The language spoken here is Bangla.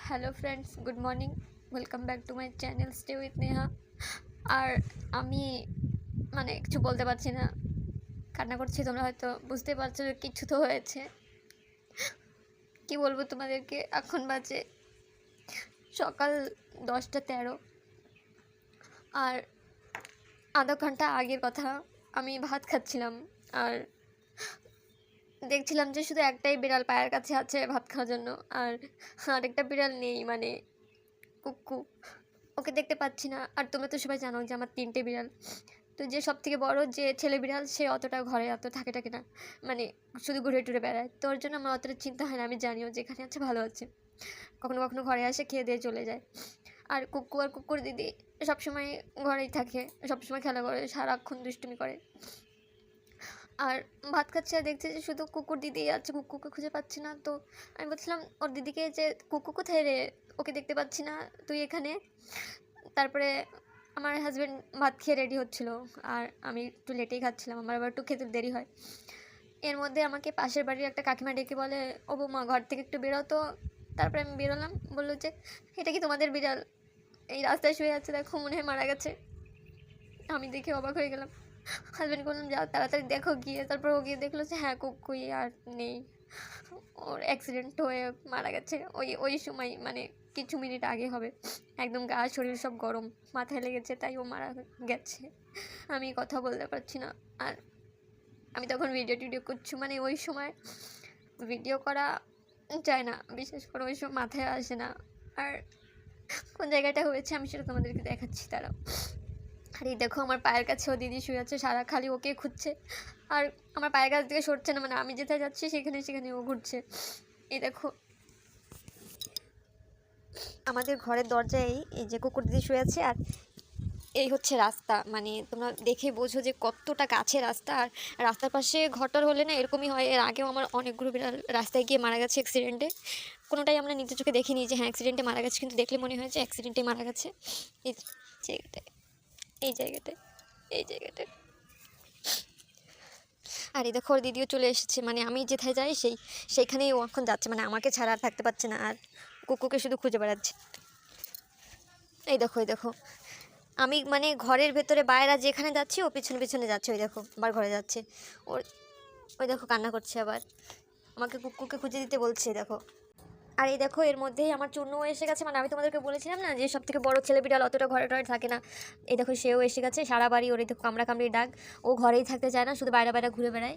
Hello friends, good morning. Welcome back to my channel stay with Neha. আর আমি কিছু বলতে পারছি না, কান্না করছি। তোমরা হয়তো বুঝতে পারছো যে কিছু তো হয়েছে। কি বলবো তোমাদেরকে, এখন বাজে সকাল 10টা 13। আর আধা ঘন্টা আগের কথা, আমি ভাত খাচ্ছিলাম আর দেখছিলাম যে শুধু একটাই বিড়াল পায়ের কাছে আছে ভাত খাওয়ার জন্য, আর আরেকটা বিড়াল নেই, কুক্কু। ওকে দেখতে পাচ্ছি না। আর তোমরা তো সবাই জানো যে আমার 3টে বিড়াল। তো যে সব থেকে বড় যে ছেলে বিড়াল, সে অতটা ঘরে অত থাকে না, শুধু ঘুরে টুরে বেড়ায়। তো ওর জন্য আমার অতটা চিন্তা হয় না। আমি জানিও যেখানে আছে ভালো আছে। কখনো কখনো ঘরে আসে, খেয়ে দিয়ে চলে যায়। আর কুক্কু আর কুকুর দিদি সবসময় ঘরেই থাকে, সবসময় খেলা করে, সারাক্ষণ দুষ্টুমি করে। আর ভাত খাচ্ছে আর দেখছে যে শুধু কুকুর দিদি আছে, কুকুকে খুঁজে পাচ্ছি না। তো আমি বলছিলাম ওর দিদিকে যে কুকু কোথায় রে, ওকে দেখতে পাচ্ছি না, তুই এখানে। তারপরে আমার হাজব্যান্ড ভাত খেয়ে রেডি হচ্ছিলো, আর আমি একটু লেটেই খাচ্ছিলাম, আমার আবার একটু খেতে দেরি হয়। এর মধ্যে আমাকে পাশের বাড়ির একটা কাকিমা ডেকে বলে, ও বৌমা ঘর থেকে একটু বেরো তো। তারপরে আমি বেরোলাম। বললো যে এটা কি তোমাদের বিড়াল? এই রাস্তায় শুয়ে আছে, দেখো মনে হয় মারা গেছে। আমি দেখে অবাক হয়ে গেলাম। হাজব্যান্ডকে বললাম যাও তাড়াতাড়ি দেখো গিয়ে। তারপর ও গিয়ে দেখলো যে হ্যাঁ, কুকুই আর নেই, ওর অ্যাক্সিডেন্ট হয়ে মারা গেছে। ওই সময় কিছু মিনিট আগে হবে। একদম গা শরীর সব গরম, মাথায় লেগেছে, তাই ও মারা গেছে। আমি কথা বলতে পারছি না। আর আমি তখন ভিডিও করছি, ওই সময় ভিডিও করা যায় না, বিশেষ করে ওই সময় মাথায় আসে না। আর কোন জায়গাটা হয়েছে আমি সেটা তোমাদেরকে দেখাচ্ছি, তারা। আর এই দেখো আমার পায়ের কাছে ও দিদি শুয়ে আছে, সারা খালি ওকে খুঁজছে। আর আমার পায়ের কাছ থেকে সরছে না, আমি যেথায় যাচ্ছি সেখানে সেখানে ও ঘুরছে। এই দেখো আমাদের ঘরের দরজায় এই যে কুকুর দিদি শুয়ে আছে। আর এই হচ্ছে রাস্তা, তোমরা দেখে বোঝো যে কতটা কাছে রাস্তা। আর রাস্তার পাশে ঘরটার হলে না এরকমই হয়। এর আগেও আমার অনেকগুলো বিড়াল রাস্তায় গিয়ে মারা গেছে অ্যাক্সিডেন্টে। কোনোটাই আমরা নিজের চোখে দেখিনি যে হ্যাঁ অ্যাক্সিডেন্টে মারা গেছে, কিন্তু দেখলে মনে হয় যে অ্যাক্সিডেন্টে মারা গেছে। এই জায়গাটায়, এই জায়গাটায়, এই জায়গাটায়। আর এই দেখো ওর দিদিও চলে এসেছে, আমি যেথায় যাই সেইখানেই ও এখন যাচ্ছে, আমাকে ছাড়া আর থাকতে পারছে না। আর কুকুরকে শুধু খুঁজে বেড়াচ্ছে। এই দেখো, এই দেখো আমি ঘরের ভেতরে বাইরে যেখানে যাচ্ছি ও পিছনে পিছনে যাচ্ছে। ওই দেখো আবার ঘরে যাচ্ছে। ওর ওই দেখো কান্না করছে, আবার আমাকে কুকুরকে খুঁজে দিতে বলছে, দেখো। আর এই দেখো এর মধ্যেই আমার চুন্নুও এসে গেছে। আমি তোমাদেরকে বলেছিলাম না যে সব থেকে বড় ছেলে বিড়াল অতটা ঘরে টরে থাকে না। এই দেখো সেও এসে গেছে, সারা বাড়ি ওর এই দেখো কামড়া কামড়ি ডাক। ও ঘরেই থাকতে চায় না, শুধু বাইরে বাইরে ঘুরে বেড়ায়।